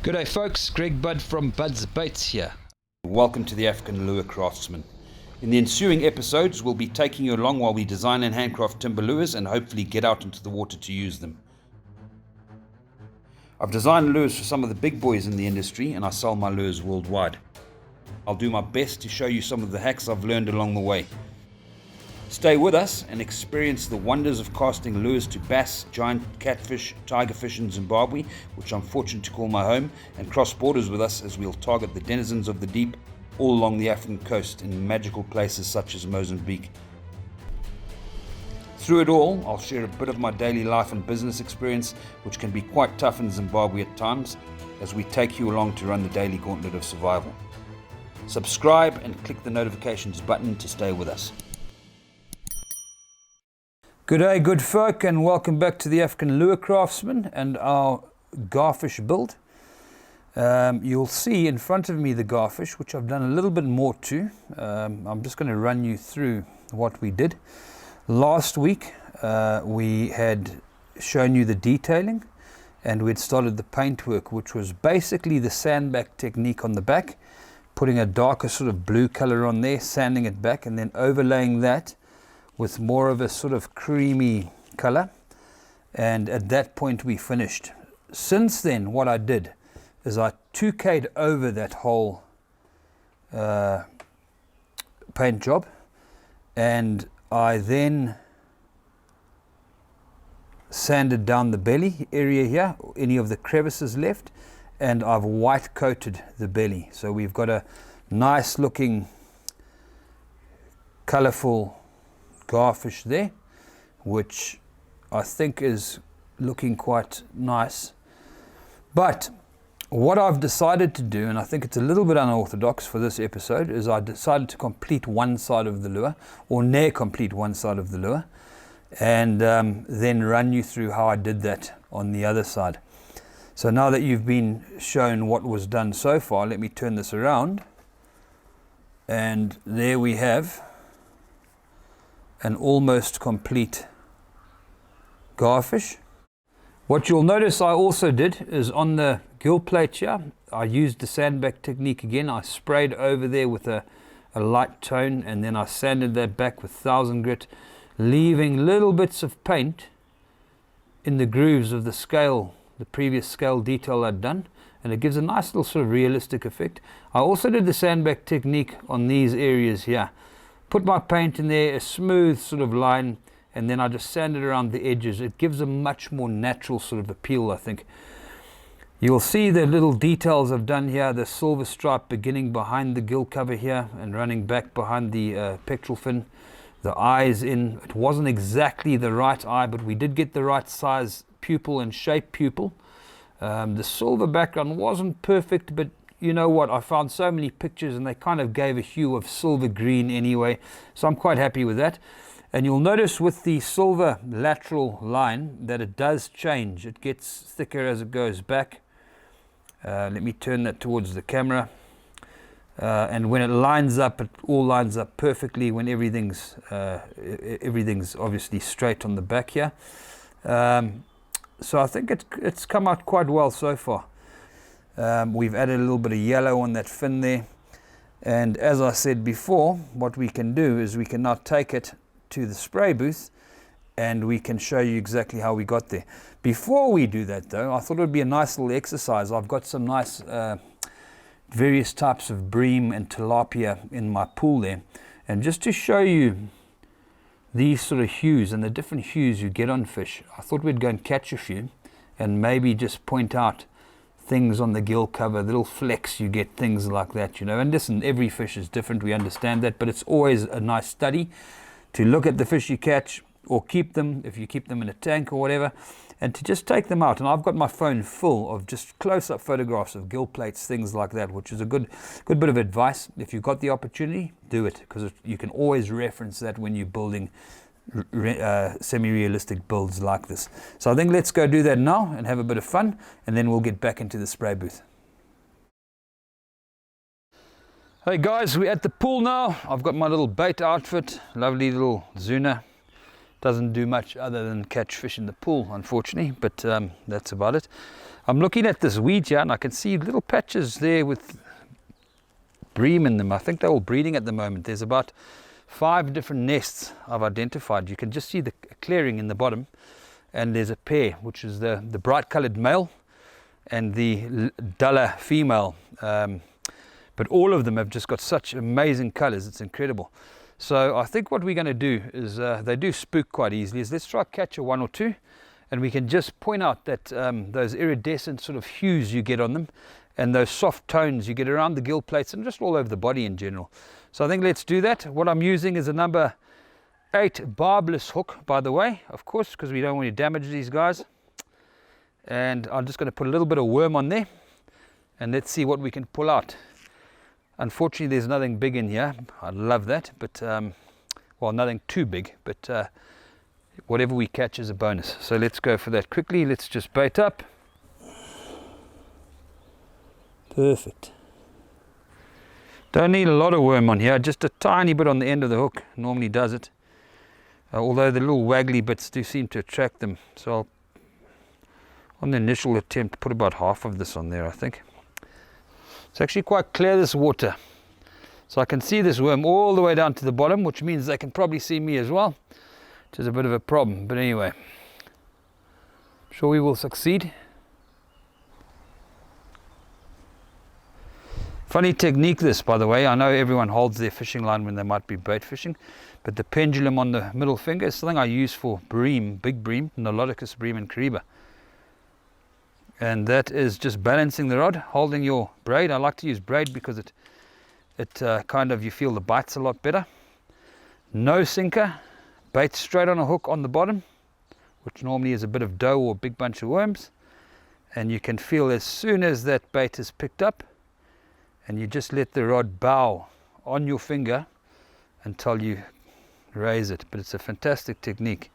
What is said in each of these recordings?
G'day folks, Greg Budd from Bud's Baits here. Welcome to the African Lure Craftsman. In the ensuing episodes, we'll be taking you along while we design and handcraft timber lures and hopefully get out into the water to use them. I've designed lures for some of the big boys in the industry and I sell my lures worldwide. I'll do my best to show you some of the hacks I've learned along the way. Stay with us and experience the wonders of casting lures to bass, giant catfish, tigerfish in Zimbabwe, which I'm fortunate to call my home, and cross borders with us as we'll target the denizens of the deep all along the African coast in magical places such as Mozambique. Through it all, I'll share a bit of my daily life and business experience, which can be quite tough in Zimbabwe at times, as we take you along to run the daily gauntlet of survival. Subscribe and click the notifications button to stay with us. Good day, good folk, and welcome back to the African Lure Craftsman and our Garfish build. You'll see in front of me the Garfish, which I've done a little bit more to. I'm just going to run you through what we did. Last week we had shown you the detailing and we'd started the paint work, which was basically the sandback technique on the back, putting a darker sort of blue color on there, sanding it back, and then overlaying that with more of a sort of creamy color, and at that point we finished. Since then, what I did is I 2K'd over that whole paint job, and I then sanded down the belly area here, any of the crevices left, and I've white coated the belly. So we've got a nice looking colorful Garfish there, which I think is looking quite nice. But what I've decided to do, and I think it's a little bit unorthodox for this episode, is I decided to complete one side of the lure, or near complete one side of the lure, and then run you through how I did that on the other side. So now that you've been shown what was done so far, let me turn this around, and there we have an almost complete Garfish. What you'll notice I also did is on the gill plate here, I used the sandback technique again. I sprayed over there with a light tone, and then I sanded that back with 1000 grit, leaving little bits of paint in the grooves of the scale, the previous scale detail I'd done, and it gives a nice little sort of realistic effect. I also did the sandback technique on these areas here. Put my paint in there, a smooth sort of line, and then I just sanded around the edges. It gives a much more natural sort of appeal, I think. You'll see the little details I've done here, the silver stripe beginning behind the gill cover here and running back behind the pectoral fin. The eyes in, it wasn't exactly the right eye, but we did get the right size pupil and shape pupil. The silver background wasn't perfect, but you know what, I found so many pictures and they kind of gave a hue of silver green anyway, so I'm quite happy with that. And you'll notice with the silver lateral line that it does change. It gets thicker as it goes back. Let me turn that towards the camera. And when it lines up, it all lines up perfectly when everything's obviously straight on the back here. So I think it's come out quite well so far. We've added a little bit of yellow on that fin there, and as I said before, what we can do is we can now take it to the spray booth and we can show you exactly how we got there. Before we do that though, I thought it would be a nice little exercise. I've got some nice various types of bream and tilapia in my pool there, and just to show you these sort of hues and the different hues you get on fish, I thought we'd go and catch a few and maybe just point out things on the gill cover, little flecks you get, things like that, you know. And listen, every fish is different, we understand that, but it's always a nice study to look at the fish you catch or keep them, if you keep them in a tank or whatever, and to just take them out. And I've got my phone full of just close-up photographs of gill plates, things like that, which is a good bit of advice. If you've got the opportunity, do it, because you can always reference that when you're building semi-realistic builds like this. So I think let's go do that now and have a bit of fun, and then we'll get back into the spray booth. Hey guys, we're at the pool now. I've got my little bait outfit, lovely little Zuna, Doesn't do much other than catch fish in the pool, unfortunately, but that's about it. I'm looking at this weed here and I can see little patches there with bream in them. I think they're all breeding at the moment. There's about 5 different nests I've identified. You can just see the clearing in the bottom, and there's a pair, which is the bright colored male and the duller female. But all of them have just got such amazing colors, it's incredible. So I think what we're going to do is, they do spook quite easily, is let's try catch a 1 or 2, and we can just point out that those iridescent sort of hues you get on them, and those soft tones you get around the gill plates and just all over the body in general. So I think let's do that. What I'm using is a number 8 barbless hook, by the way, of course, because we don't want to damage these guys. And I'm just going to put a little bit of worm on there, and let's see what we can pull out. Unfortunately, there's nothing big in here. I'd love that, but well, nothing too big, but whatever we catch is a bonus. So let's go for that quickly. Let's just bait up. Perfect. Don't need a lot of worm on here, just a tiny bit on the end of the hook normally does it. Although the little waggly bits do seem to attract them. So I'll, on the initial attempt, put about half of this on there, I think. It's actually quite clear, this water. So I can see this worm all the way down to the bottom, which means they can probably see me as well, which is a bit of a problem. But anyway, I'm sure we will succeed. Funny technique this, by the way. I know everyone holds their fishing line when they might be bait fishing, but the pendulum on the middle finger is something I use for bream, big bream, Noloticus bream and Kariba. And that is just balancing the rod, holding your braid. I like to use braid because it kind of, you feel the bites a lot better. No sinker, bait straight on a hook on the bottom, which normally is a bit of dough or a big bunch of worms. And you can feel as soon as that bait is picked up, and you just let the rod bow on your finger until you raise it. But it's a fantastic technique.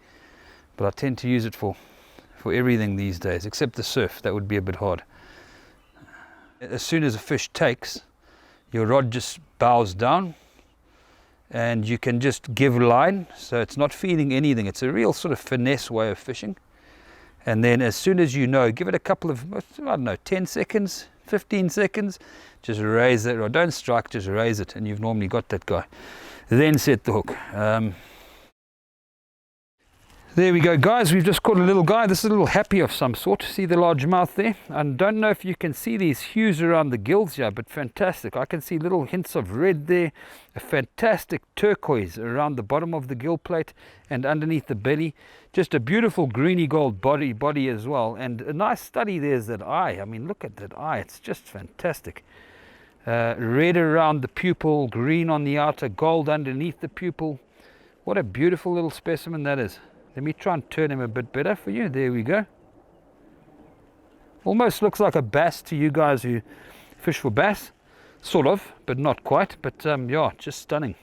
But I tend to use it for everything these days, except the surf. That would be a bit hard. As soon as a fish takes, your rod just bows down, and you can just give line, so it's not feeding anything. It's a real sort of finesse way of fishing. And then as soon as you know, give it a couple of, I don't know, 10 seconds, 15 seconds, just raise it, or don't strike, just raise it, and you've normally got that guy. Then set the hook. There we go, guys. We've just caught a little guy. This is a little happy of some sort. See the large mouth there? I don't know if you can see these hues around the gills here, but fantastic. I can see little hints of red there, a fantastic turquoise around the bottom of the gill plate and underneath the belly. Just a beautiful greeny gold body as well, and a nice study. There's that eye. I mean, look at that eye. It's just fantastic. Red around the pupil, green on the outer, gold underneath the pupil. What a beautiful little specimen that is. Let me try and turn him a bit better for you. There we go. Almost looks like a bass to you guys who fish for bass. Sort of, but not quite. But yeah, just stunning.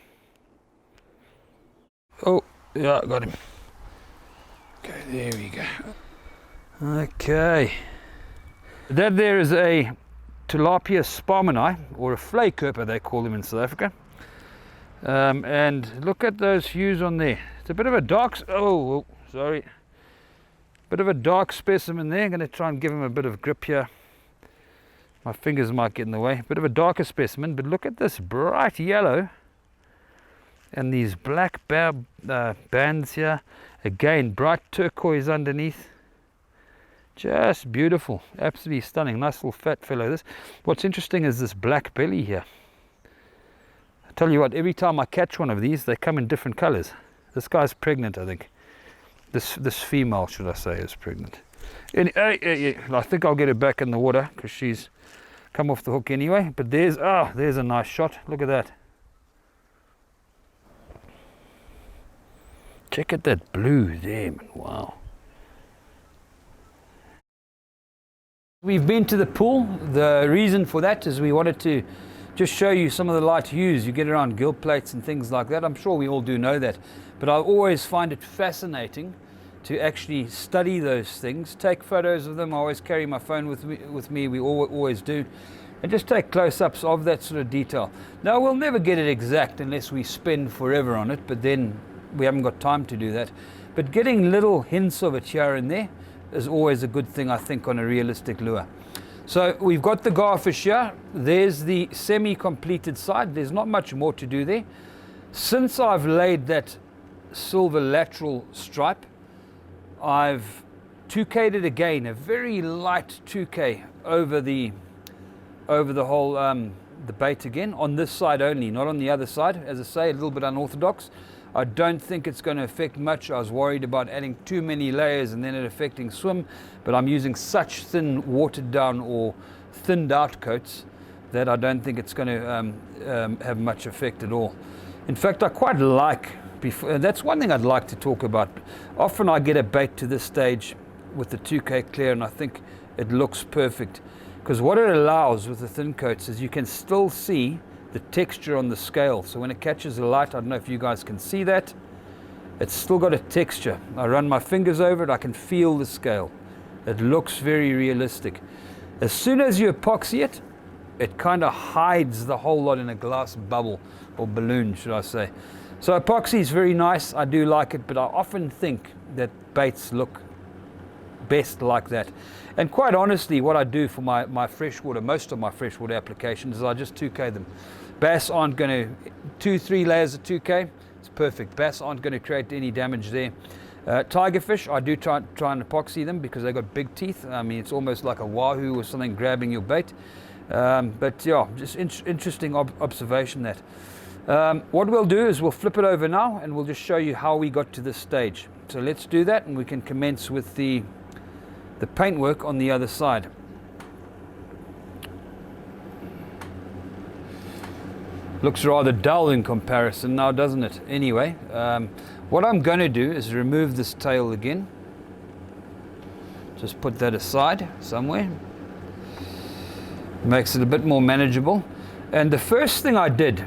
Oh, yeah, I got him. Okay, there we go. Okay. That there is a Tilapia sparmani, or a flaykerper they call them in South Africa. And look at those hues on there. It's a bit of a dark, sorry, bit of a dark specimen there. I'm going to try and give him a bit of grip here. My fingers might get in the way. Bit of a darker specimen, but look at this bright yellow and these black bands here. Again, bright turquoise underneath. Just beautiful, absolutely stunning. Nice little fat fellow this. What's interesting is this black belly here. I tell you what, every time I catch one of these, they come in different colors. This guy's pregnant, I think. This female, should I say, is pregnant. I think I'll get her back in the water because she's come off the hook anyway. But there's a nice shot. Look at that. Check out that blue there, man. Wow. We've been to the pool. The reason for that is we wanted to just show you some of the light hues you get around gill plates and things like that. I'm sure we all do know that, but I always find it fascinating to actually study those things, take photos of them. I always carry my phone with me. We always do, and just take close-ups of that sort of detail. Now, we'll never get it exact unless we spend forever on it, but then we haven't got time to do that. But getting little hints of it here and there is always a good thing, I think, on a realistic lure. So we've got the Garfish here. There's the semi-completed side. There's not much more to do there. Since I've laid that silver lateral stripe, I've 2K'd it again, a very light 2K over the whole the bait again, on this side only, not on the other side. As I say, a little bit unorthodox. I don't think it's going to affect much. I was worried about adding too many layers and then it affecting swim, but I'm using such thin watered down or thinned out coats that I don't think it's going to have much effect at all. In fact, I quite like, that's one thing I'd like to talk about. Often I get a bait to this stage with the 2K clear and I think it looks perfect, because what it allows with the thin coats is you can still see the texture on the scale. So when it catches the light, I don't know if you guys can see that, it's still got a texture. I run my fingers over it, I can feel the scale. It looks very realistic. As soon as you epoxy it, it kind of hides the whole lot in a glass bubble, or balloon should I say. So epoxy is very nice, I do like it, but I often think that baits look best like that. And quite honestly, what I do for my freshwater, most of my freshwater applications, is I just 2K them. Bass aren't going to, 2-3 layers of 2K, it's perfect. Bass aren't going to create any damage there. Tigerfish, I do try and epoxy them because they've got big teeth. I mean, it's almost like a wahoo or something grabbing your bait. But yeah, just interesting observation that. What we'll do is we'll flip it over now and we'll just show you how we got to this stage. So let's do that and we can commence with the paintwork on the other side. Looks rather dull in comparison now, doesn't it? Anyway, what I'm going to do is remove this tail again. Just put that aside somewhere. Makes it a bit more manageable. And the first thing I did,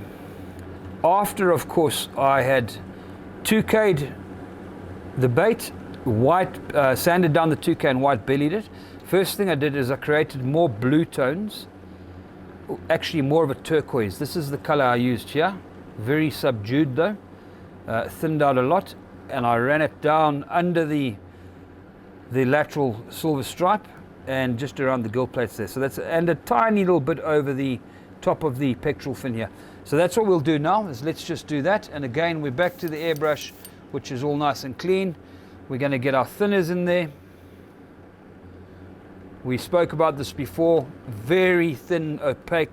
after of course I had 2K'd the bait, white sanded down the 2K and white bellied it, first thing I did is I created more blue tones, actually more of a turquoise. This is the color I used here, very subdued though, thinned out a lot, and I ran it down under the lateral silver stripe and just around the gill plates there. So that's, and a tiny little bit over the top of the pectoral fin here. So that's what we'll do now, is let's just do that. And again, we're back to the airbrush, which is all nice and clean. We're going to get our thinners in there. We spoke about this before, very thin opaque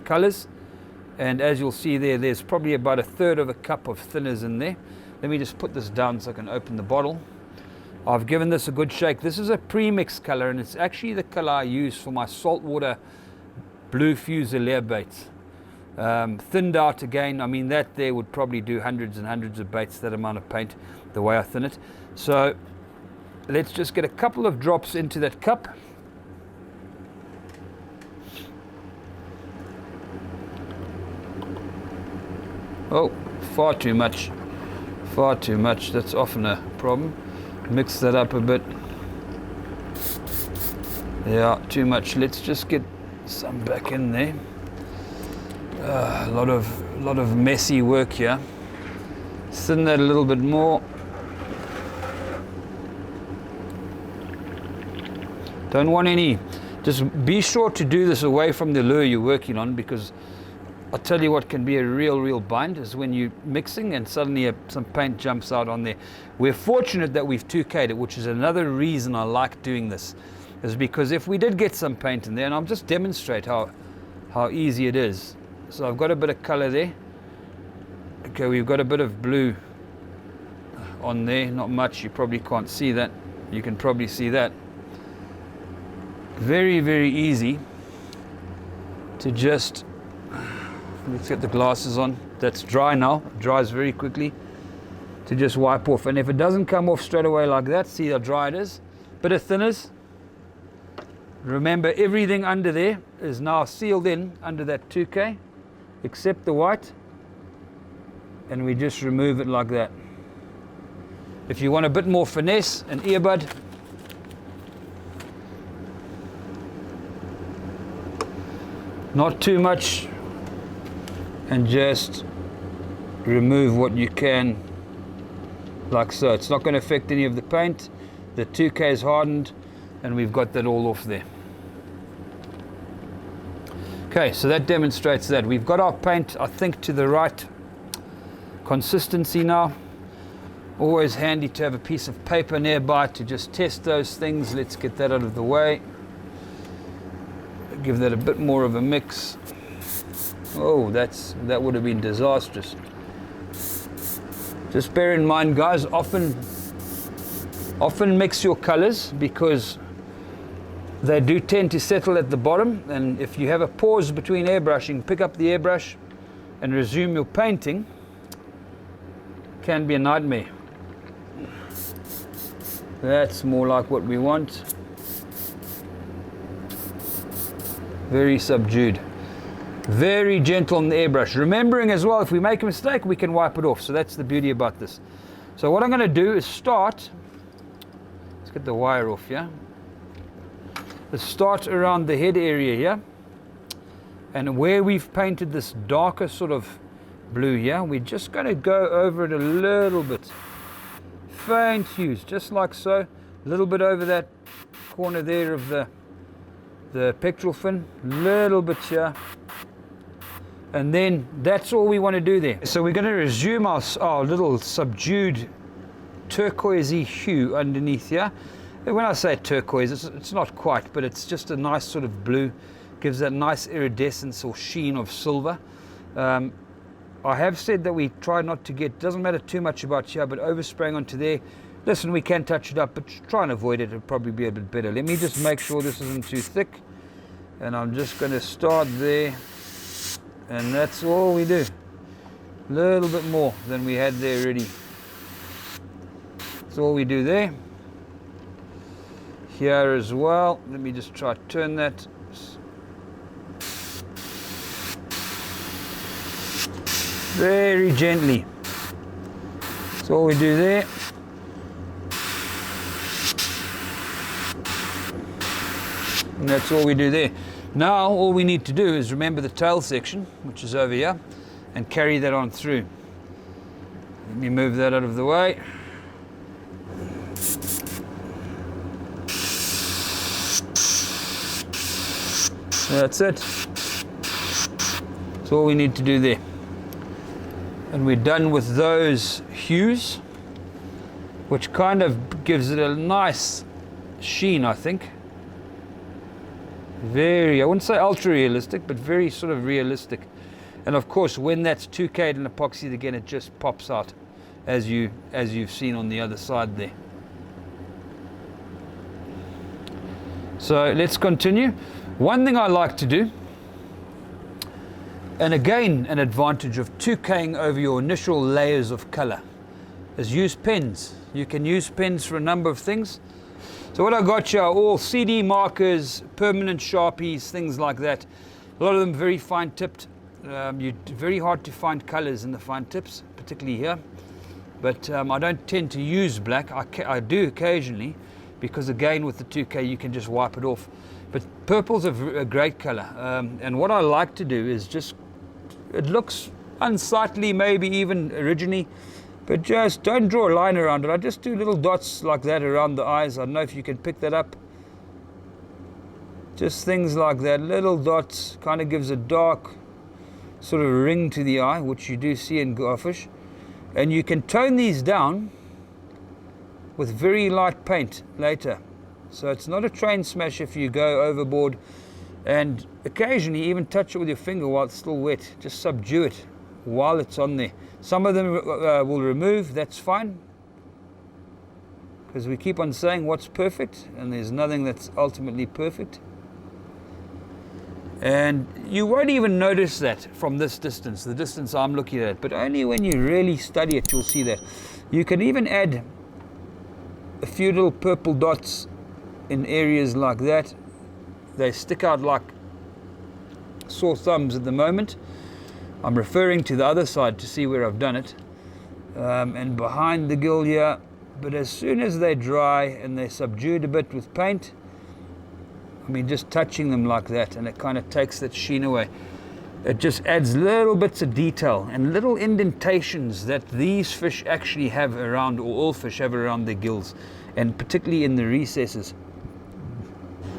colors, and as you'll see there, there's probably about 1/3 of a cup of thinners in there. Let me just put this down so I can open the bottle. I've given this a good shake. This is a premix color, and it's actually the color I use for my saltwater blue fusilier baits. Thinned out again, I mean that there would probably do hundreds and hundreds of baits, that amount of paint, the way I thin it. So let's just get a couple of drops into that cup. Oh, far too much, that's often a problem. Mix that up a bit. Yeah, too much. Let's just get some back in there. A lot of messy work here. Thin that a little bit more. Don't want any, just be sure to do this away from the lure you're working on, because I'll tell you what can be a real bind is when you're mixing and suddenly some paint jumps out on there. We're fortunate that we've 2K'd it, which is another reason I like doing this, is because if we did get some paint in there, and I'll just demonstrate how easy it is. So I've got a bit of color there. Okay, we've got a bit of blue on there, not much, you probably can't see that. You can probably see that. Very easy to just, let's get the glasses on. That's dry now, it dries very quickly, to just wipe off. And if it doesn't come off straight away like that, see how dry it is. Bit of thinners. Remember, everything under there is now sealed in under that 2K, except the white. And we just remove it like that. If you want a bit more finesse, an earbud, not too much, and just remove what you can, like so. It's not going to affect any of the paint. The 2K is hardened, and we've got that all off there. Okay, so that demonstrates that. We've got our paint, I think, to the right consistency now. Always handy to have a piece of paper nearby to just test those things. Let's get that out of the way. Give that a bit more of a mix. Oh, that would have been disastrous. Just bear in mind, guys, often mix your colors, because they do tend to settle at the bottom, and if you have a pause between airbrushing, pick up the airbrush and resume your painting. Can be a nightmare. That's more like what we want. Very subdued. Very gentle on the airbrush. Remembering as well, if we make a mistake, we can wipe it off. So that's the beauty about this. So what I'm going to do is start. Let's get the wire off, yeah? Let's start around the head area here. And where we've painted this darker sort of blue here, we're just going to go over it a little bit. Faint hues, just like so. A little bit over that corner there of the pectoral fin. Little bit here. And then that's all we want to do there. So we're going to resume our little subdued turquoisey hue underneath here. And when I say turquoise, it's not quite, but it's just a nice sort of blue. Gives that nice iridescence or sheen of silver. I have said that we try not to get, doesn't matter too much about here, but overspraying onto there. Listen, we can touch it up, but try and avoid it. It'll probably be a bit better. Let me just make sure this isn't too thick. And I'm just going to start there. And that's all we do. A little bit more than we had there already. That's all we do there. Here as well. Let me just try to turn that. Very gently. That's all we do there. And that's all we do there. Now all we need to do is remember the tail section, which is over here, and carry that on through. Let me move that out of the way. That's it. That's all we need to do there. And we're done with those hues, which kind of gives it a nice sheen, I think. Very, I wouldn't say ultra realistic, but very sort of realistic. And of course, when that's 2K'd and epoxied again, it just pops out, as you've seen on the other side there. So let's continue. One thing I like to do, and again an advantage of 2K'ing over your initial layers of color, is use pens. You can use pens for a number of things. So what I got here are all CD markers, permanent Sharpies, things like that. A lot of them very fine tipped. Very hard to find colors in the fine tips, particularly here. But I don't tend to use black. I do occasionally, because again with the 2K you can just wipe it off. But purple's a great color. And what I like to do is just, it looks unsightly maybe even originally, but just don't draw a line around it. I just do little dots like that around the eyes. I don't know if you can pick that up. Just things like that, little dots, kind of gives a dark sort of ring to the eye, which you do see in Garfish. And you can tone these down with very light paint later. So it's not a train smash if you go overboard. And occasionally even touch it with your finger while it's still wet. Just subdue it while it's on there. Some of them will remove, that's fine. Because we keep on saying what's perfect, and there's nothing that's ultimately perfect. And you won't even notice that from this distance, the distance I'm looking at, but only when you really study it you'll see that. You can even add a few little purple dots in areas like that. They stick out like sore thumbs at the moment. I'm referring to the other side to see where I've done it. And behind the gill here. But as soon as they dry and they're subdued a bit with paint, I mean just touching them like that, and it kind of takes that sheen away. It just adds little bits of detail and little indentations that these fish actually have around, or all fish have around their gills, and particularly in the recesses.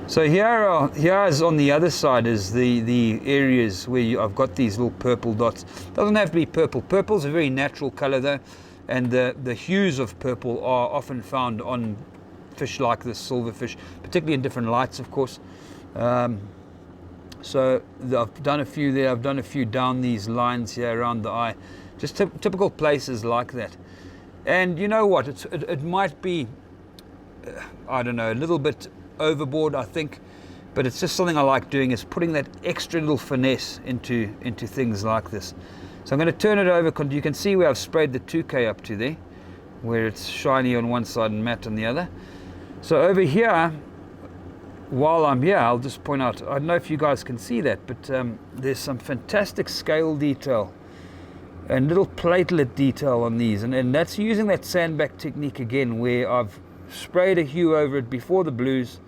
So here is on the other side is the areas where I've got these little purple dots. Doesn't have to be purple. Purple's a very natural color though, and the hues of purple are often found on fish like this, silverfish, particularly in different lights, of course. So I've done a few there, I've done a few down these lines here around the eye, just typical places like that. And you know what, it might be, I don't know, a little bit overboard, I think, but it's just something I like doing, is putting that extra little finesse into things like this. So I'm going to turn it over, because you can see where I've sprayed the 2K up to there, where it's shiny on one side and matte on the other. So over here, while I'm here, I'll just point out, I don't know if you guys can see that, but there's some fantastic scale detail and little platelet detail on these, and that's using that sandbag technique again, where I've sprayed a hue over it before the blues,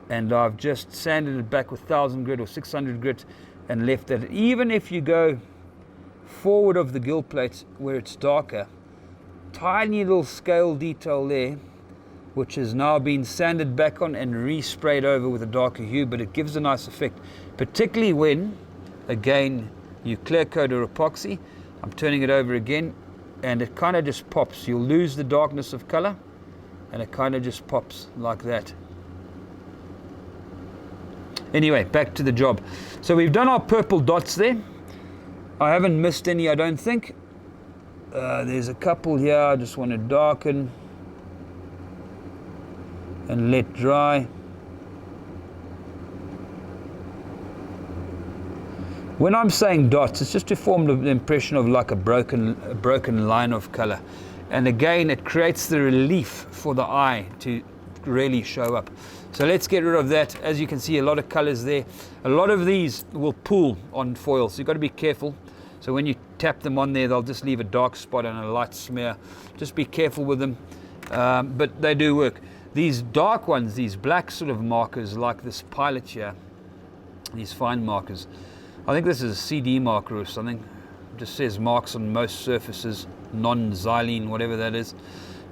and I've just sanded it back with 1000 grit or 600 grit and left it. Even if you go forward of the gill plates where it's darker, tiny little scale detail there, which has now been sanded back on and resprayed over with a darker hue, but it gives a nice effect, particularly when, again, you clear coat or epoxy. I'm turning it over again, and it kind of just pops. You'll lose the darkness of color, and it kind of just pops like that. Anyway, back to the job. So we've done our purple dots there. I haven't missed any, I don't think. There's a couple here I just want to darken and let dry. When I'm saying dots, it's just to form the impression of like a broken line of color, and again it creates the relief for the eye to really show up. So let's get rid of that. As you can see, a lot of colors there. A lot of these will pool on foil, so you've got to be careful. So when you tap them on there, they'll just leave a dark spot and a light smear. Just be careful with them, but they do work. These dark ones, these black sort of markers, like this pilot here, these fine markers, I think this is a CD marker or something. It just says marks on most surfaces, non-xylene, whatever that is.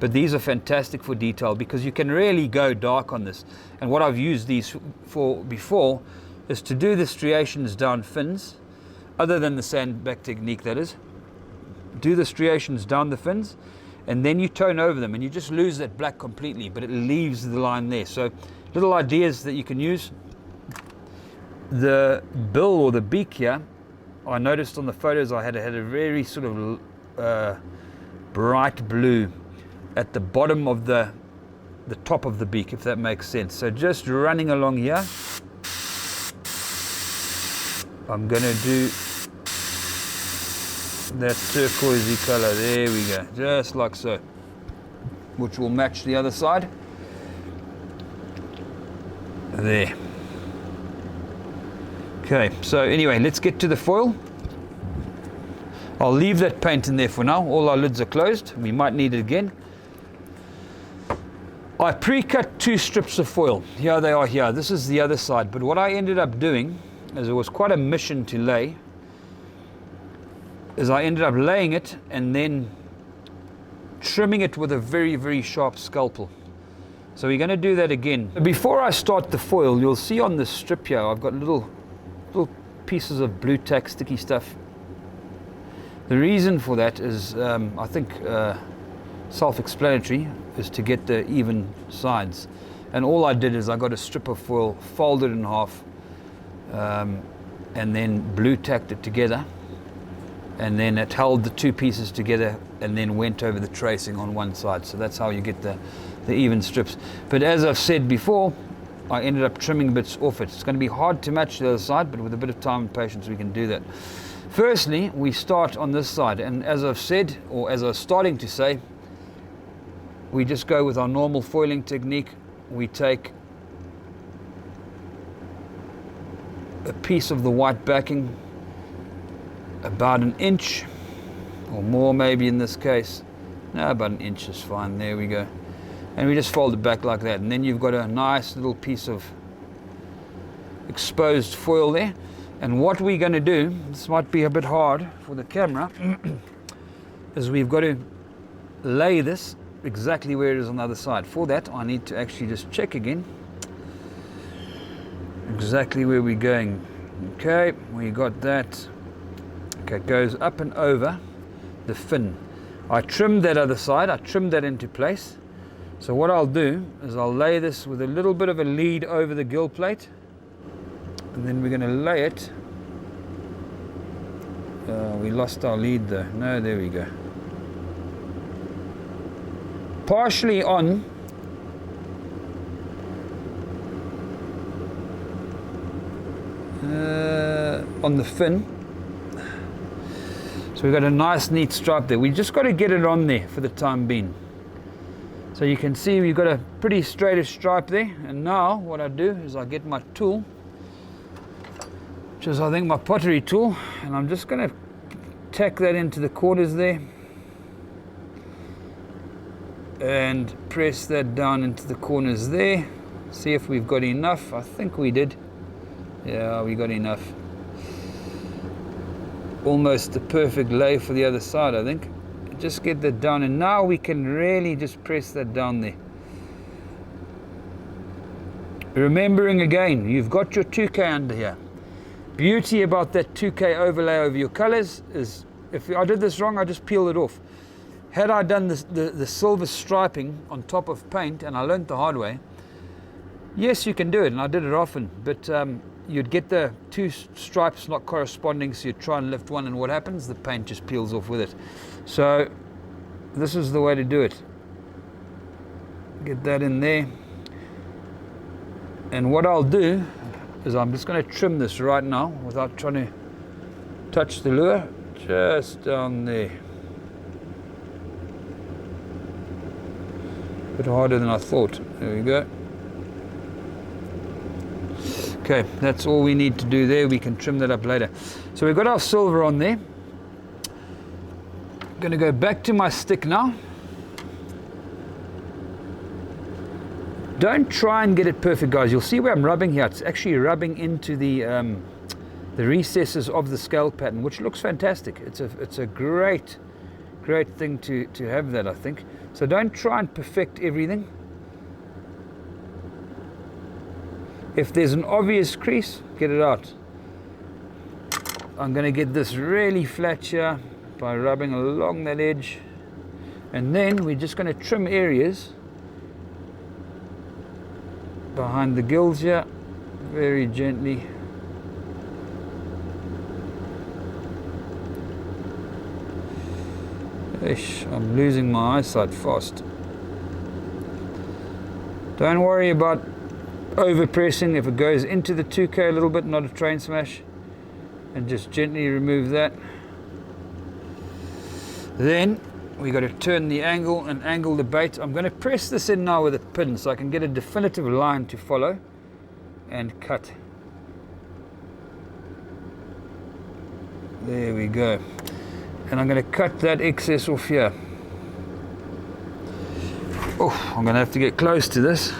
But these are fantastic for detail, because you can really go dark on this. And what I've used these for before is to do the striations down fins, other than the sandbag technique, that is. Do the striations down the fins, and then you tone over them, and you just lose that black completely, but it leaves the line there. So little ideas that you can use. The bill or the beak here, I noticed on the photos I had a very sort of bright blue at the bottom of the top of the beak, if that makes sense. So just running along here, I'm going to do that turquoisey color. There we go, just like so, which will match the other side. There. Okay, so anyway, let's get to the foil. I'll leave that paint in there for now. All our lids are closed. We might need it again. I pre-cut 2 strips of foil. Here they are here. This is the other side. But what I ended up doing, as it was quite a mission to lay, is I ended up laying it and then trimming it with a very, very sharp scalpel. So we're going to do that again. Before I start the foil, you'll see on this strip here, I've got little pieces of blue tack sticky stuff. The reason for that is, I think, self-explanatory, is to get the even sides. And all I did is I got a strip of foil, folded in half, and then blue tacked it together, and then it held the 2 pieces together and then went over the tracing on one side. So that's how you get the even strips. But as I've said before, I ended up trimming bits off it. It's going to be hard to match the other side, but with a bit of time and patience we can do that. Firstly, we start on this side, and as I've said, or as I was starting to say, we just go with our normal foiling technique. We take a piece of the white backing, about 1 inch or more maybe in this case. No, about 1 inch is fine. There we go. And we just fold it back like that, and then you've got a nice little piece of exposed foil there. And what we're going to do, this might be a bit hard for the camera, is we've got to lay this exactly where it is on the other side. For that, I need to actually just check again exactly where we're going. Okay, we got that. Okay, it goes up and over the fin. I trimmed that other side, I trimmed that into place. So what I'll do is I'll lay this with a little bit of a lead over the gill plate, and then we're going to lay it. We lost our lead though. No, there we go. Partially on the fin. So we've got a nice neat stripe there. We just got to get it on there for the time being. So you can see we've got a pretty straightish stripe there. And now what I do is I get my tool, which is I think my pottery tool, and I'm just going to tack that into the corners there and press that down into the corners there. See if we've got enough. I think we did. Yeah, we got enough. Almost the perfect lay for the other side, I think. Just get that down, and now we can really just press that down there. Remembering again, you've got your 2K under here. Beauty about that 2K overlay over your colors is, if I did this wrong, I just peeled it off. Had I done the silver striping on top of paint, and I learned the hard way, yes, you can do it, and I did it often, but you'd get the two stripes not corresponding, so you'd try and lift one, and what happens? The paint just peels off with it. So this is the way to do it. Get that in there. And what I'll do is I'm just going to trim this right now without trying to touch the lure. Just down there. A bit harder than I thought. There we go. Okay, that's all we need to do there. We can trim that up later. So we've got our silver on there. I'm going to go back to my stick now. Don't try and get it perfect, guys. You'll see where I'm rubbing here. It's actually rubbing into the recesses of the scale pattern, which looks fantastic. It's a great thing to have that, I think. So don't try and perfect everything. If there's an obvious crease, get it out. I'm going to get this really flat here by rubbing along that edge, and then we're just going to trim areas behind the gills here very gently. Ish, I'm losing my eyesight fast. Don't worry about over pressing. If it goes into the 2K a little bit, not a train smash, and just gently remove that. Then we got to turn the angle and angle the bait. I'm going to press this in now with a pin so I can get a definitive line to follow and cut. There we go. And I'm going to cut that excess off here. Oh, I'm going to have to get close to this.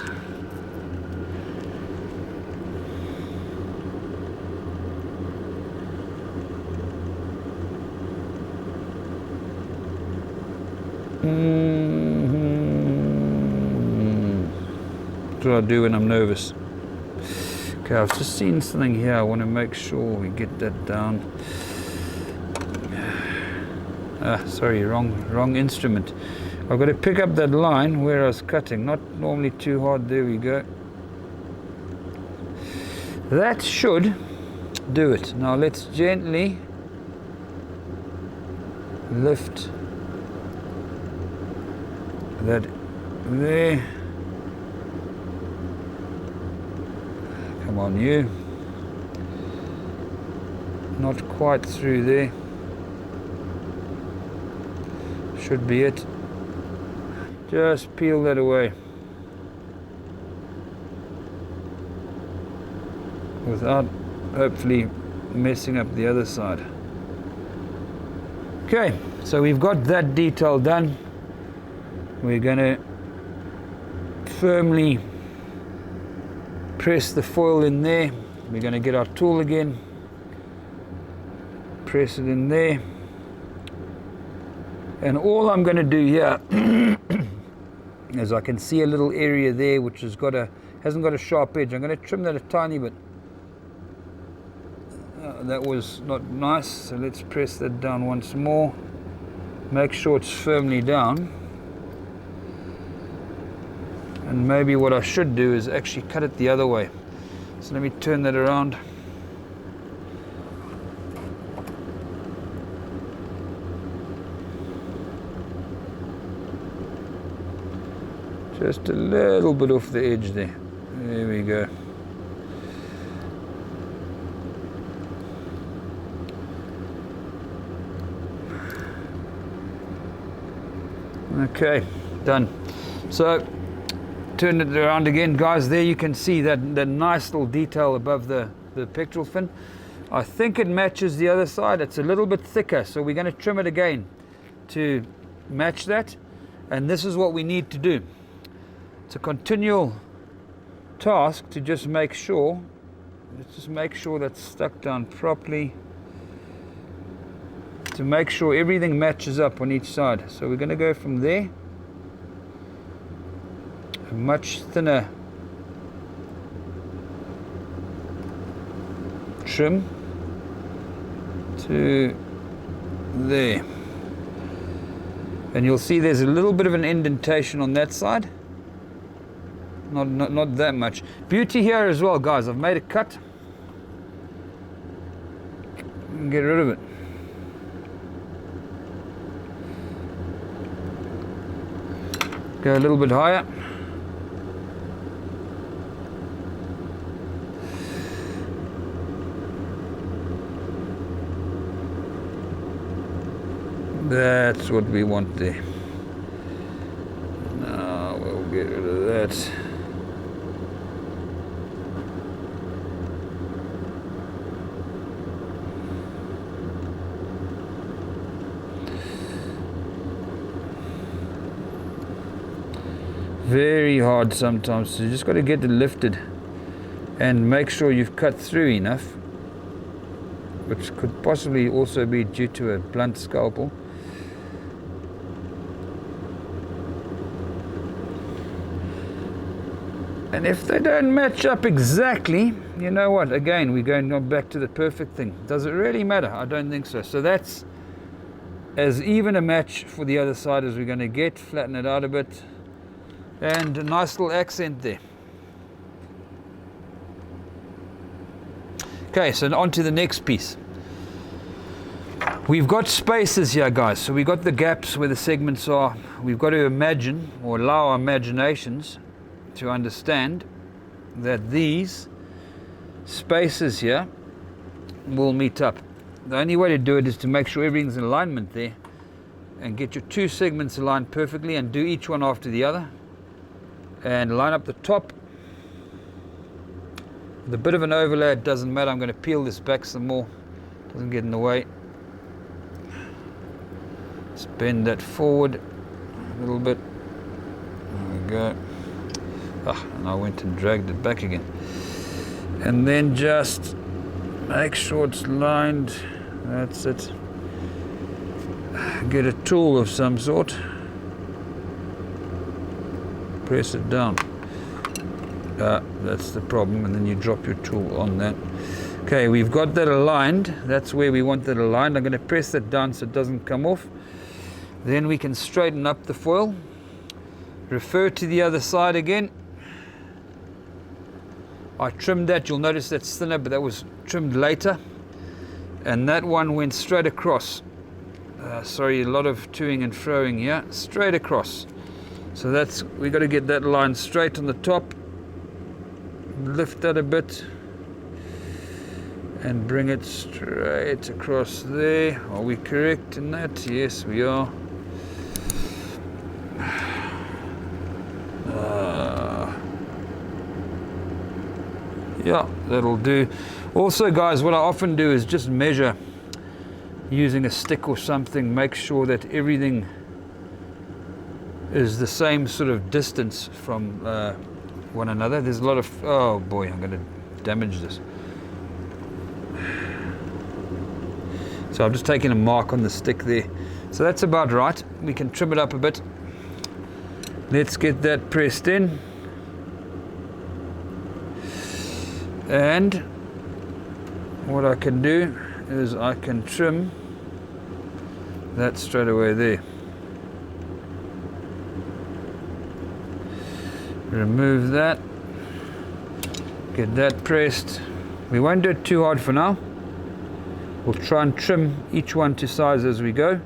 What do I do when I'm nervous? Okay, I've just seen something here. I want to make sure we get that down. Sorry, wrong instrument. I've got to pick up that line where I was cutting, not normally too hard. There we go. That should do it. Now let's gently lift that there. Come on, you. Not quite through there. Should be it. Just peel that away without hopefully messing up the other side. Okay, so we've got that detail done. We're going to firmly press the foil in there. We're going to get our tool again, press it in there. And all I'm going to do here is I can see a little area there which hasn't got a sharp edge. I'm going to trim that a tiny bit. That was not nice, so let's press that down once more. Make sure it's firmly down. And maybe what I should do is actually cut it the other way. So let me turn that around. Just a little bit off the edge there. There we go. Okay, done. So turn it around again, guys. There you can see that nice little detail above the pectoral fin. I think it matches the other side. It's a little bit thicker, so we're going to trim it again to match that. And this is what we need to do. It's a continual task to just make sure. Let's just make sure that's stuck down properly, to make sure everything matches up on each side. So we're going to go from there, a much thinner trim to there, and you'll see there's a little bit of an indentation on that side. Not that much. Beauty here as well, guys. I've made a cut. Get rid of it. Go a little bit higher. That's what we want there. Now we'll get rid of that. Very hard sometimes, so you just got to get it lifted and make sure you've cut through enough, which could possibly also be due to a blunt scalpel. And if they don't match up exactly, you know what, again we're going back to the perfect thing. Does it really matter? I don't think so. So that's as even a match for the other side as we're going to get. Flatten it out a bit. And a nice little accent there. Okay, so on to the next piece. We've got spaces here, guys. So we've got the gaps where the segments are. We've got to imagine, or allow our imaginations to understand that these spaces here will meet up. The only way to do it is to make sure everything's in alignment there and get your two segments aligned perfectly, and do each one after the other. And line up the top with a bit of an overlay. It doesn't matter. I'm going to peel this back some more, doesn't get in the way. Let's bend that forward a little bit. There we go. And I went and dragged it back again. And then just make sure it's lined. That's it. Get a tool of some sort. Press it down. That's the problem, and then you drop your tool on that. Okay, we've got that aligned. That's where we want that aligned. I'm going to press that down so it doesn't come off. Then we can straighten up the foil. Refer to the other side again. I trimmed that. You'll notice that's thinner, but that was trimmed later. And that one went straight across. Sorry, a lot of toing and froing here. Straight across. So that's, we got to get that line straight on the top, lift that a bit and bring it straight across there. Are we correct in that? Yes, we are. Yeah, that'll do. Also, guys, what I often do is just measure using a stick or something. Make sure that everything is the same sort of distance from one another. There's a lot of, oh boy, I'm going to damage this. So So I'm just taking a mark on the stick there. So that's about right. We can trim it up a bit. Let's get that pressed in. And what I can do is I can trim that straight away there. Remove that. Get that pressed. We won't do it too hard for now. We'll try and trim each one to size as we go.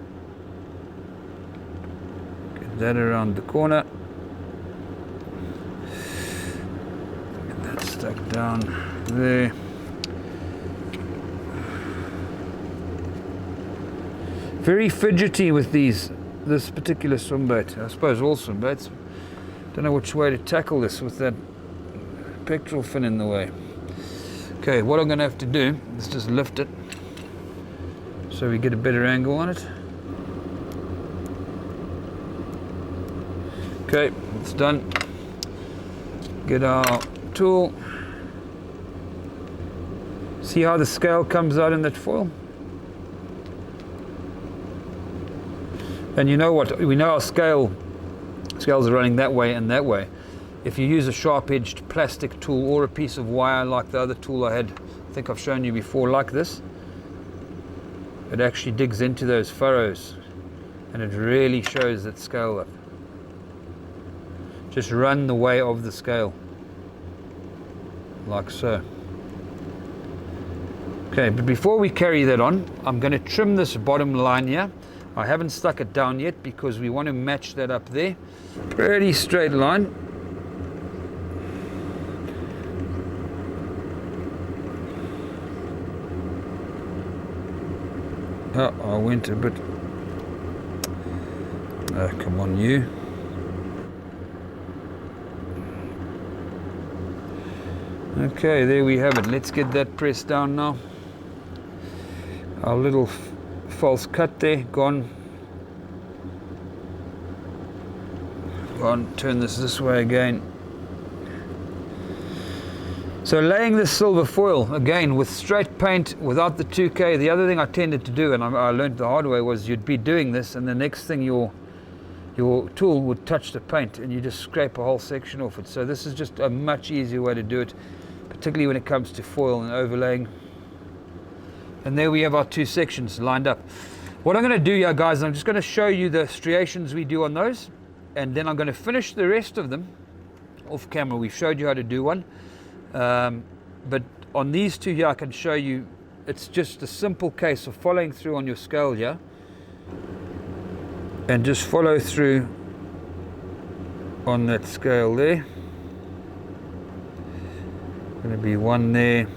Get that around the corner. Get that stuck down there. Very fidgety with this particular swim bait. I suppose all swim baits. Don't know which way to tackle this with that pectoral fin in the way. Okay, what I'm going to have to do is just lift it so we get a better angle on it. Okay, it's done. Get our tool. See how the scale comes out in that foil? And you know what? We know our scales are running that way and that way. If you use a sharp-edged plastic tool or a piece of wire like the other tool I think I've shown you before, like this, it actually digs into those furrows and it really shows that scale up. Just run the way of the scale, like so. Okay, but before we carry that on, I'm going to trim this bottom line here. I haven't stuck it down yet because we want to match that up there. Pretty straight line. Oh, I went a bit. Come on, you. Okay, there we have it. Let's get that pressed down now. Our little false cut there, gone. Turn this way again. So laying this silver foil, again, with straight paint, without the 2K, the other thing I tended to do, and I learned the hard way, was you'd be doing this, and the next thing your tool would touch the paint, and you just scrape a whole section off it. So this is just a much easier way to do it, particularly when it comes to foil and overlaying. And there we have our two sections lined up. What I'm going to do here, guys, I'm just going to show you the striations we do on those, and then I'm going to finish the rest of them off camera. We've showed you how to do one. But on these two here I can show you, it's just a simple case of following through on your scale here and just follow through on that scale there. Going to be one there,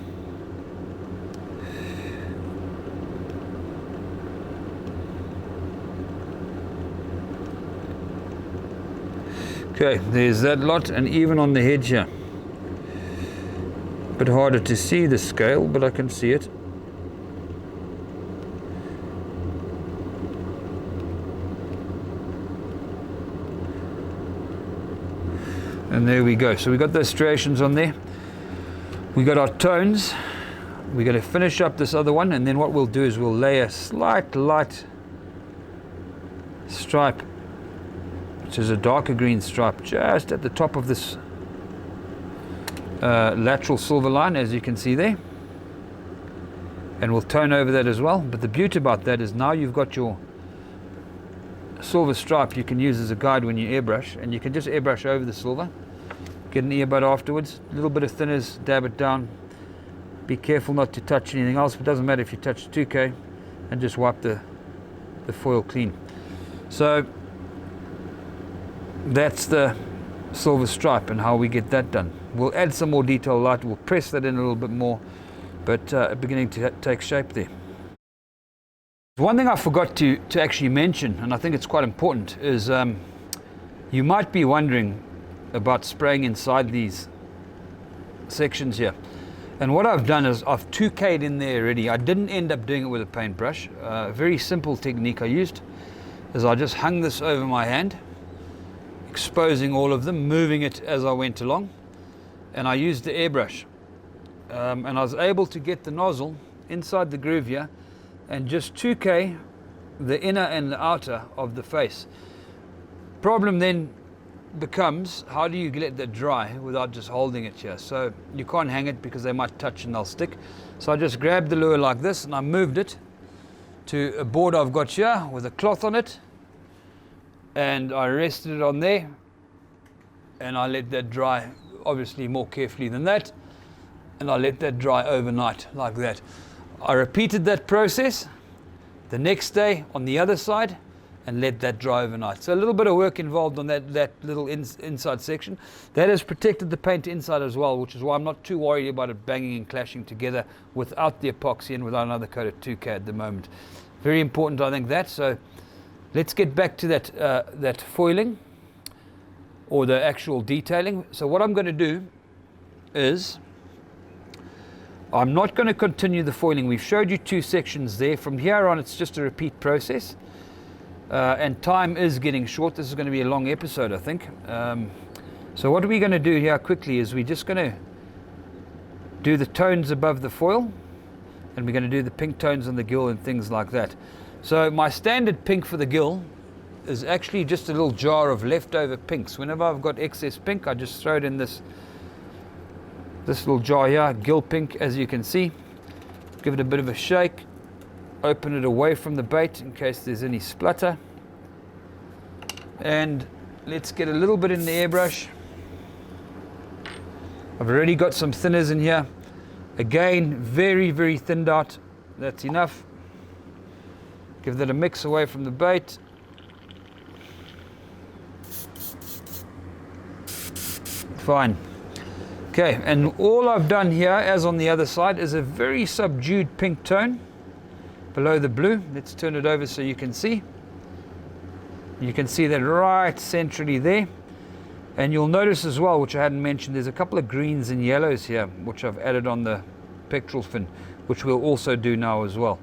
okay, there's that lot, and even on the head here. Bit harder to see the scale, but I can see it. And there we go. So we got those striations on there. We got our tones. We're going to finish up this other one, and then what we'll do is we'll lay a slight light stripe, which is a darker green stripe, just at the top of this lateral silver line, as you can see there, and we'll tone over that as well. But the beauty about that is now you've got your silver stripe you can use as a guide when you airbrush, and you can just airbrush over the silver, get an earbud afterwards, a little bit of thinners, dab it down, be careful not to touch anything else. It doesn't matter if you touch 2K, and just wipe the foil clean. So that's the silver stripe and how we get that done. We'll add some more detail light, we'll press that in a little bit more, but beginning to take shape there. One thing I forgot to actually mention, and I think it's quite important, is you might be wondering about spraying inside these sections here. And what I've done is I've 2K'd in there already. I didn't end up doing it with a paintbrush. A very simple technique I used is I just hung this over my hand, exposing all of them, moving it as I went along, and I used the airbrush, and I was able to get the nozzle inside the groove here and just 2K the inner and the outer of the face. Problem then becomes, how do you let that dry without just holding it here? So you can't hang it because they might touch and they'll stick. So I just grabbed the lure like this and I moved it to a board I've got here with a cloth on it, and I rested it on there, and I let that dry, obviously more carefully than that, and I let that dry overnight like that. I repeated that process the next day on the other side and let that dry overnight. So a little bit of work involved on that little inside section. That has protected the paint inside as well, which is why I'm not too worried about it banging and clashing together without the epoxy and without another coat of 2K at the moment. Very important, I think, that. So let's get back to that foiling or the actual detailing. So what I'm going to do is, I'm not going to continue the foiling. We've showed you 2 sections there. From here on, it's just a repeat process. And time is getting short. This is going to be a long episode, I think. So what we're going to do here quickly is we're just going to do the tones above the foil, and we're going to do the pink tones on the gill and things like that. So my standard pink for the gill is actually just a little jar of leftover pinks. Whenever I've got excess pink, I just throw it in this little jar here, gill pink, as you can see. Give it a bit of a shake. Open it away from the bait in case there's any splutter, and let's get a little bit in the airbrush. I've already got some thinners in here, again very, very thinned out. That's enough. Give that a mix away from the bait. Fine. Okay, and all I've done here, as on the other side, is a very subdued pink tone below the blue. Let's turn it over so you can see. You can see that right centrally there. And you'll notice as well, which I hadn't mentioned, there's a couple of greens and yellows here, which I've added on the pectoral fin, which we'll also do now as well.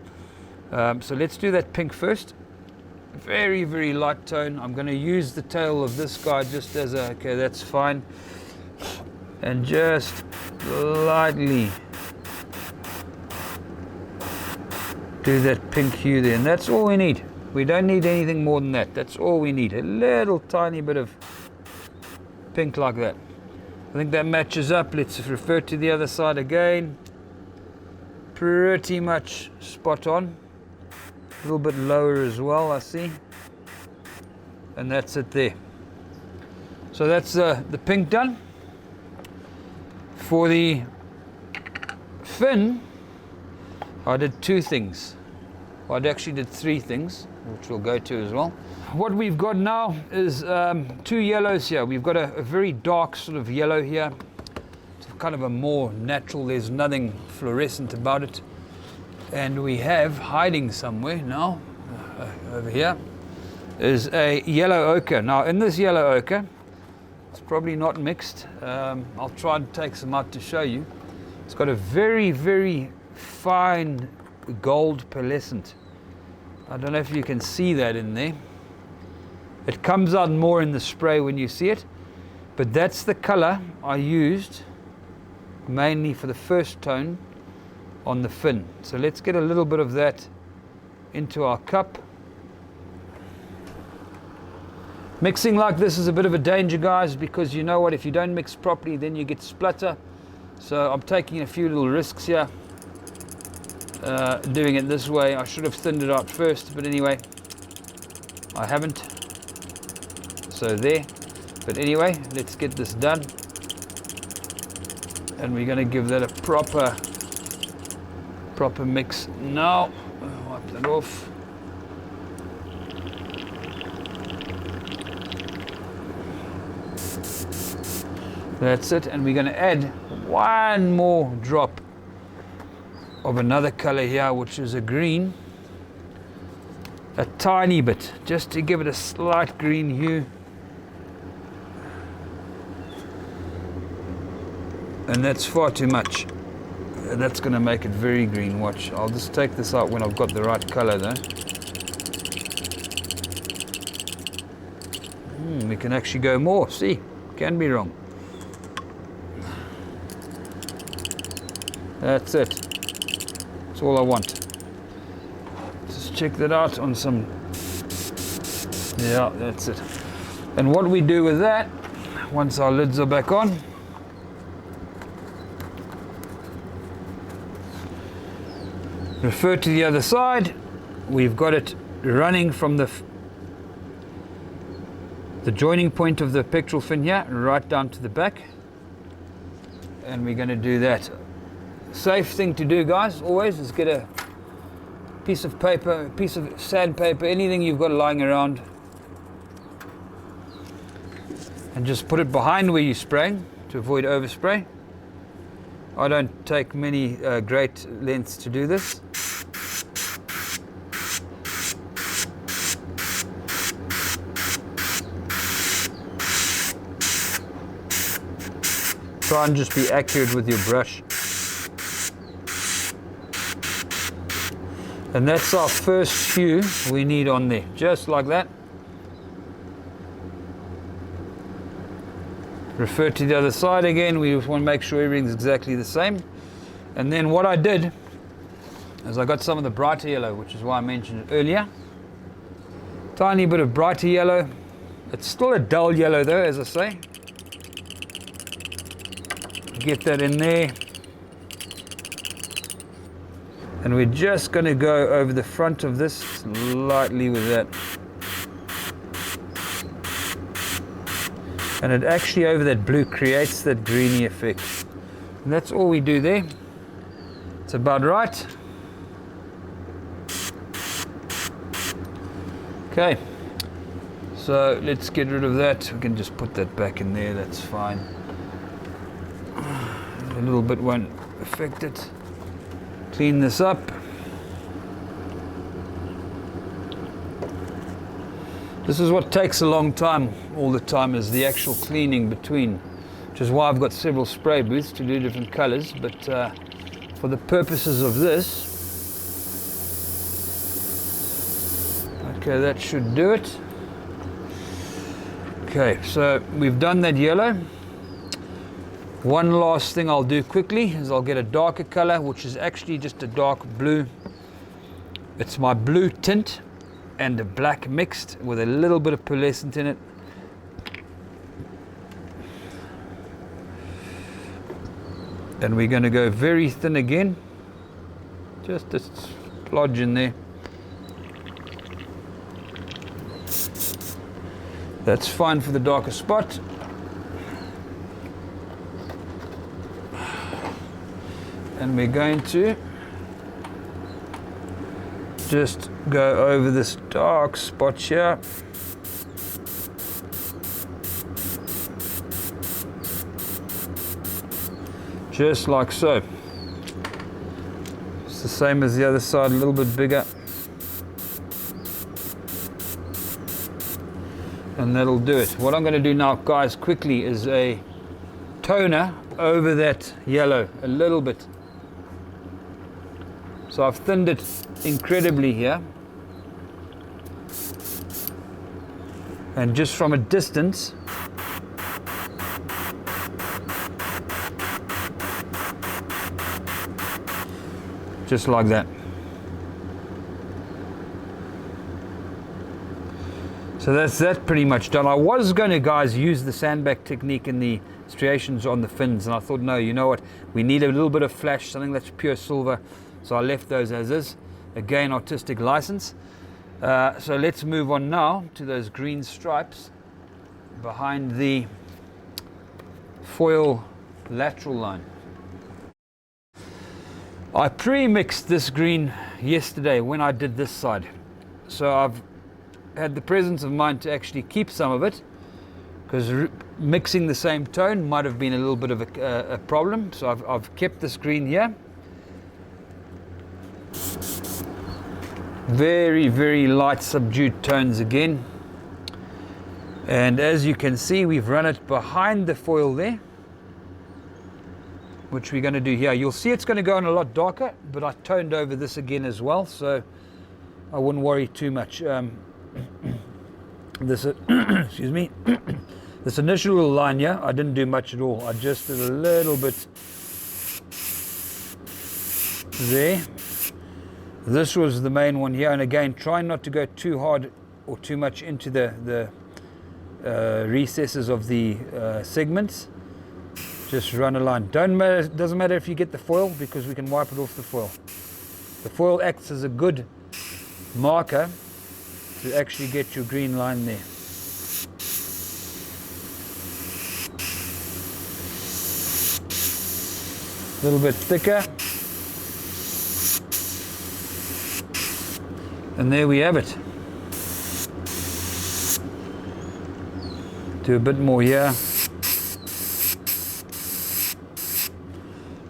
So let's do that pink first. Very, very light tone. I'm going to use the tail of this guy just as a, okay, that's fine. And just lightly do that pink hue there, and that's all we need. We don't need anything more than that. That's all we need. A little tiny bit of pink like that. I think that matches up. Let's refer to the other side again. Pretty much spot on. A little bit lower as well, I see. And that's it there. So that's the pink done. For the fin, I did 2 things. Well, I actually did 3 things, which we'll go to as well. What we've got now is 2 yellows here. We've got a very dark sort of yellow here. It's kind of a more natural, there's nothing fluorescent about it. And we have, hiding somewhere now, over here, is a yellow ochre. Now in this yellow ochre, it's probably not mixed. I'll try and take some out to show you. It's got a very, very fine gold pearlescent. I don't know if you can see that in there. It comes out more in the spray when you see it, but that's the color I used mainly for the first tone on the fin. So let's get a little bit of that into our cup. Mixing like this is a bit of a danger, guys, because you know what, if you don't mix properly, then you get splutter. So I'm taking a few little risks here, doing it this way. I should have thinned it out first, but anyway, I haven't. So there. But anyway, let's get this done. And we're going to give that a proper mix now. Wipe that off. That's it, and we're going to add 1 more drop of another color here, which is a green, a tiny bit, just to give it a slight green hue. And that's far too much. That's going to make it very green. Watch, I'll just take this out when I've got the right color though. We can actually go more. See, can be wrong. That's it. That's all I want. check that out on some, yeah, that's it. And what we do with that, once our lids are back on, refer to the other side. We've got it running from the joining point of the pectoral fin here right down to the back, and we're going to do that. Safe thing to do, guys, always is get a piece of paper, a piece of sandpaper, anything you've got lying around, and just put it behind where you're spraying to avoid overspray. I don't take many great lengths to do this. Try and just be accurate with your brush. And that's our first hue we need on there, just like that. Refer to the other side again. We just want to make sure everything's exactly the same. And then what I did is I got some of the brighter yellow, which is why I mentioned it earlier. Tiny bit of brighter yellow. It's still a dull yellow though, as I say. Get that in there. And we're just going to go over the front of this slightly with that. And it actually over that blue creates that greeny effect. And that's all we do there. It's about right. Okay. So let's get rid of that. We can just put that back in there, that's fine. A little bit won't affect it. Clean this up. This is what takes a long time all the time, is the actual cleaning between, which is why I've got several spray booths to do different colors, but for the purposes of this, okay, that should do it. Okay, so we've done that yellow. One last thing I'll do quickly is I'll get a darker color, which is actually just a dark blue. It's my blue tint and a black mixed with a little bit of pearlescent in it. And we're going to go very thin again, just a splodge in there. That's fine for the darker spot. And we're going to just go over this dark spot here. Just like so. It's the same as the other side, a little bit bigger. And that'll do it. What I'm going to do now, guys, quickly is a toner over that yellow a little bit. So I've thinned it incredibly here. And just from a distance, just like that. So that's that pretty much done. I was going to, guys, use the sandbag technique in the striations on the fins, and I thought, no, you know what, we need a little bit of flash, something that's pure silver. So I left those as is. Again, artistic license. So let's move on now to those green stripes behind the foil lateral line. I pre-mixed this green yesterday when I did this side. So I've had the presence of mind to actually keep some of it, because mixing the same tone might have been a little bit of a problem. So I've kept this green here. Very, very light subdued tones again. And as you can see, we've run it behind the foil there, which we're going to do here. You'll see it's going to go on a lot darker, but I toned over this again as well, so I wouldn't worry too much. This excuse me, this initial little line here, I didn't do much at all. I just did a little bit there, This was the main one here, and again, try not to go too hard or too much into the recesses of the segments. Just run a line. Doesn't matter if you get the foil, because we can wipe it off the foil. The foil acts as a good marker to actually get your green line there. A little bit thicker. And there we have it. Do a bit more here.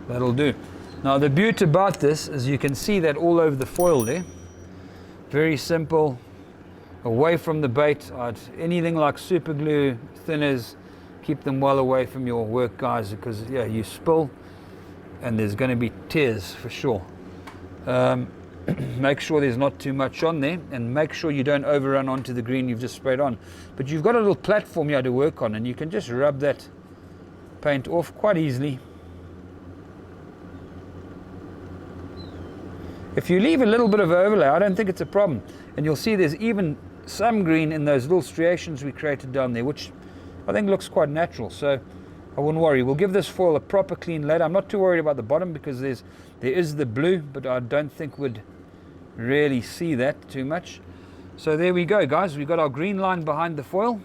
That'll do. Now the beauty about this is you can see that all over the foil there. Very simple. Away from the bait. Anything like super glue, thinners, keep them well away from your work, guys, because yeah, you spill and there's going to be tears for sure. Make sure there's not too much on there, and make sure you don't overrun onto the green you've just sprayed on. But you've got a little platform here to work on, and you can just rub that paint off quite easily. If you leave a little bit of overlay, I don't think it's a problem. And you'll see there's even some green in those little striations we created down there, which I think looks quite natural. So I wouldn't worry. We'll give this foil a proper clean layer. I'm not too worried about the bottom, because there is the blue, but I don't think we'd really see that too much. So there we go, guys. We've got our green line behind the foil.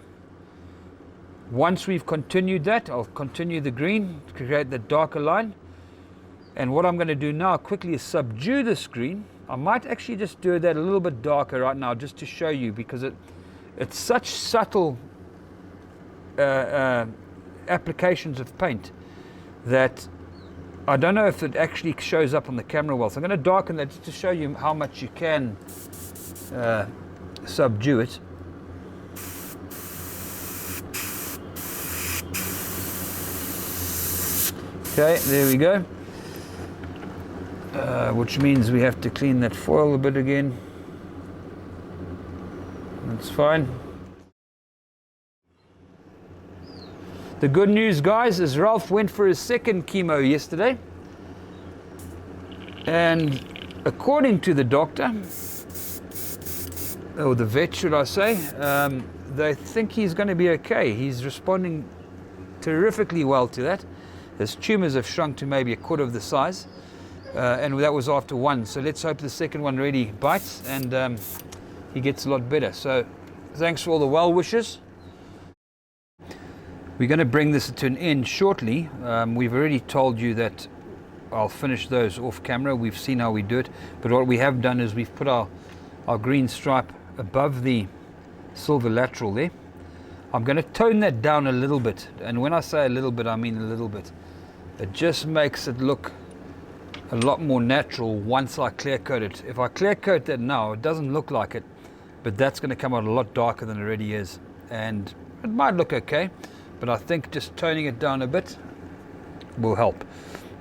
Once we've continued that, I'll continue the green to create the darker line. And what I'm going to do now quickly is subdue this green. I might actually just do that a little bit darker right now, just to show you, because it's such subtle applications of paint that I don't know if it actually shows up on the camera well. So I'm going to darken that just to show you how much you can subdue it. Okay, there we go. Which means we have to clean that foil a bit again. That's fine. The good news, guys, is Ralph went for his second chemo yesterday, and according to the doctor, or the vet should I say, they think he's going to be okay. He's responding terrifically well to that. His tumours have shrunk to maybe a quarter of the size, and that was after one. So let's hope the second one really bites and he gets a lot better. So thanks for all the well wishes. We're going to bring this to an end shortly. We've already told you that I'll finish those off camera. We've seen how we do it, but what we have done is we've put our green stripe above the silver lateral there. I'm going to tone that down a little bit, and when I say a little bit, I mean a little bit. It just makes it look a lot more natural once I clear coat it. If I clear coat that now, it doesn't look like it, but that's going to come out a lot darker than it already is, and it might look okay. But I think just toning it down a bit will help.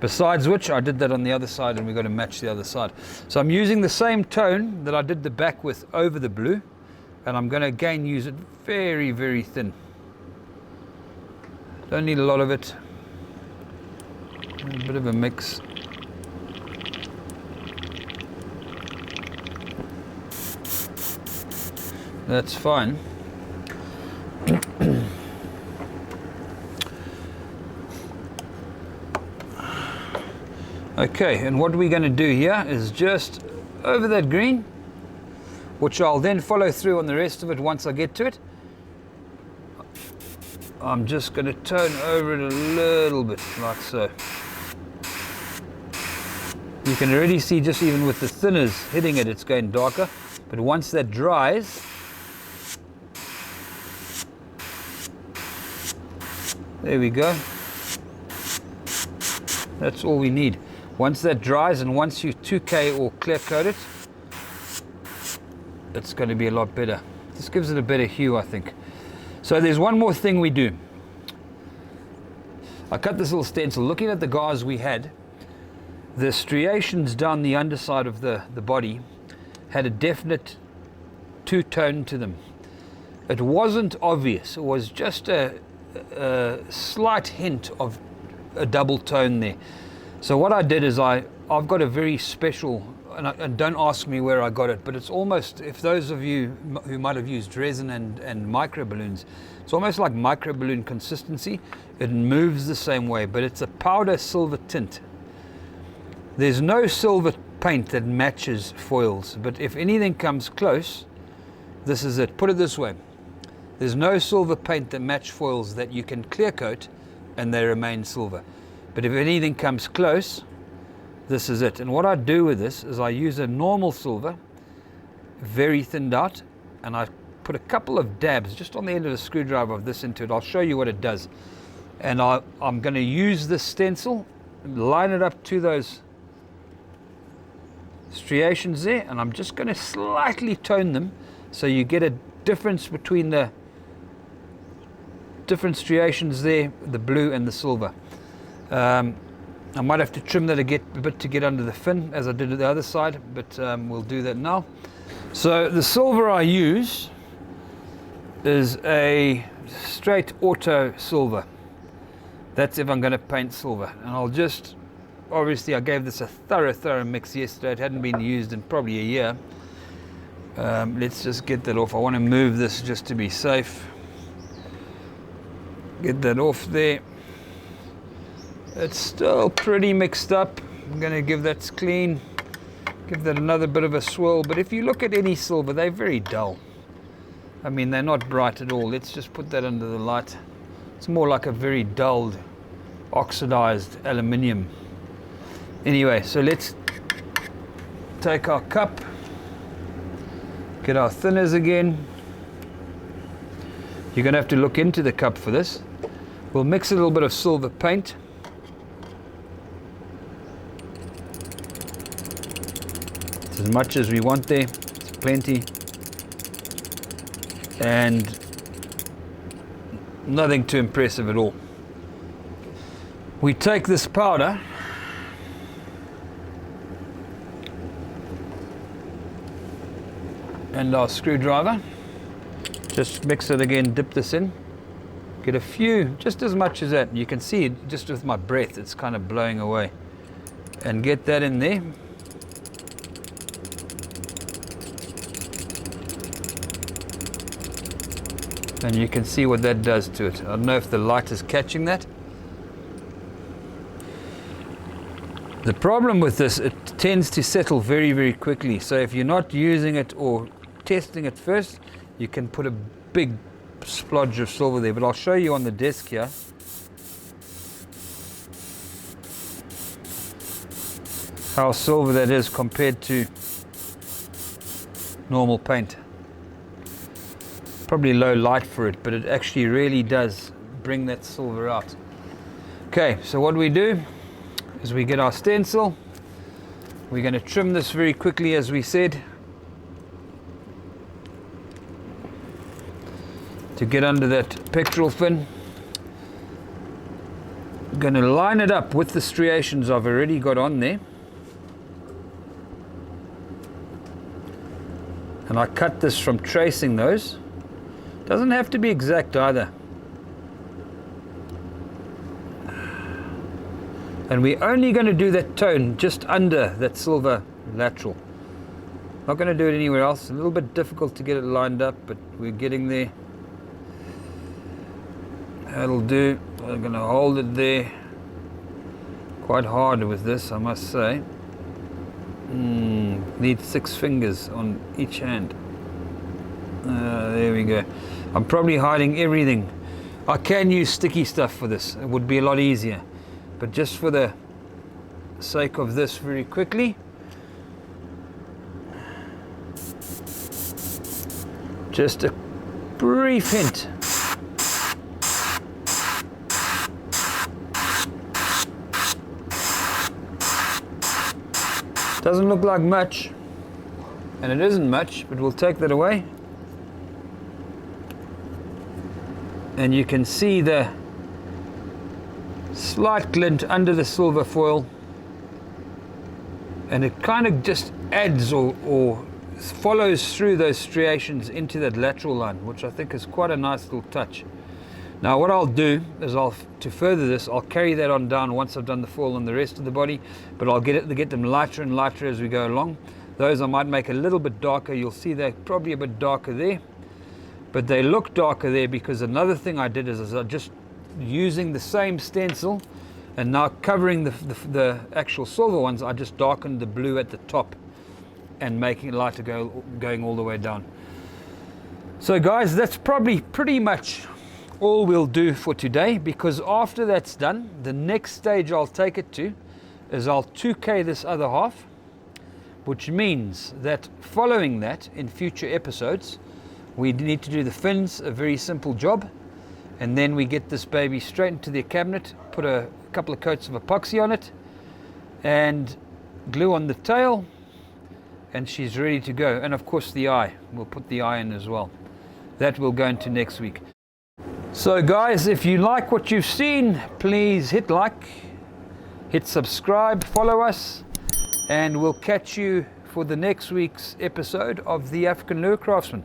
Besides which, I did that on the other side, and we've got to match the other side. So I'm using the same tone that I did the back with over the blue, and I'm going to again use it very, very thin. Don't need a lot of it. A bit of a mix. That's fine. Okay, and what we're going to do here is just over that green, which I'll then follow through on the rest of it once I get to it. I'm just going to tone over it a little bit, like so. You can already see, just even with the thinners hitting it, it's going darker. But once that dries, there we go. That's all we need. Once that dries, and once you 2K or clear coat it, it's going to be a lot better. This gives it a better hue, I think. So there's one more thing we do. I cut this little stencil. Looking at the gauze we had, the striations down the underside of the body had a definite two-tone to them. It wasn't obvious. It was just a slight hint of a double tone there. So what I did is I've got a very special and don't ask me where I got it, but it's almost, if those of you who might have used resin and micro balloons, it's almost like micro balloon consistency. It moves the same way, but it's a powder silver tint. There's no silver paint that matches foils, but if anything comes close, this is it. Put it this way, there's no silver paint that match foils that you can clear coat and they remain silver. But if anything comes close, this is it. And what I do with this is I use a normal silver, very thinned out, and I put a couple of dabs just on the end of a screwdriver of this into it. I'll show you what it does. And I'm going to use this stencil, line it up to those striations there, and I'm just going to slightly tone them so you get a difference between the different striations there, the blue and the silver. I might have to trim that a bit to get under the fin, as I did at the other side, but we'll do that now. So the silver I use is a straight auto silver. That's if I'm going to paint silver. And I'll just, obviously I gave this a thorough mix yesterday. It hadn't been used in probably a year. Let's just get that off. I want to move this just to be safe. Get that off there. It's still pretty mixed up. I'm going to give that clean, give that another bit of a swirl. But if you look at any silver, they're very dull. I mean, they're not bright at all. Let's just put that under the light. It's more like a very dulled, oxidized aluminium. Anyway, so let's take our cup, get our thinners again. You're going to have to look into the cup for this. We'll mix a little bit of silver paint. It's as much as we want there. It's plenty. And nothing too impressive at all. We take this powder and our screwdriver, just mix it again, dip this in, get a few, just as much as that. You can see it just with my breath, it's kind of blowing away. And get that in there. And you can see what that does to it. I don't know if the light is catching that. The problem with this, it tends to settle very quickly. So if you're not using it or testing it first, you can put a big splodge of silver there. But I'll show you on the desk here. How silver that is compared to normal paint. Probably low light for it, but it actually really does bring that silver out. Okay, so what we do is we get our stencil. We're going to trim this very quickly, as we said, to get under that pectoral fin. I'm going to line it up with the striations I've already got on there. And I cut this from tracing those. Doesn't have to be exact either. And we're only going to do that tone just under that silver lateral. Not going to do it anywhere else. A little bit difficult to get it lined up, but we're getting there. That'll do. I'm going to hold it there. Quite hard with this, I must say. Need 6 fingers on each hand. There we go. I'm probably hiding everything. I can use sticky stuff for this. It would be a lot easier. But just for the sake of this, very quickly, just a brief hint. Doesn't look like much, and it isn't much, but we'll take that away. And you can see the slight glint under the silver foil, and it kind of just adds or follows through those striations into that lateral line, which I think is quite a nice little touch. Now what I'll do is to further this, I'll carry that on down once I've done the foil on the rest of the body, but I'll get them lighter and lighter as we go along. Those I might make a little bit darker. You'll see they're probably a bit darker there, but they look darker there because another thing I did is I just using the same stencil and now covering the actual silver ones, I just darkened the blue at the top and making it lighter going all the way down. So guys, that's probably pretty much all we'll do for today, because after that's done, the next stage I'll take it to is I'll 2K this other half, which means that following that in future episodes we need to do the fins, a very simple job, and then we get this baby straight into the cabinet, put a couple of coats of epoxy on it and glue on the tail, and she's ready to go. And of course the eye, we'll put the eye in as well. That will go into next week. So guys, if you like what you've seen, please hit like, hit subscribe, follow us, and we'll catch you for the next week's episode of the African Lure Craftsman.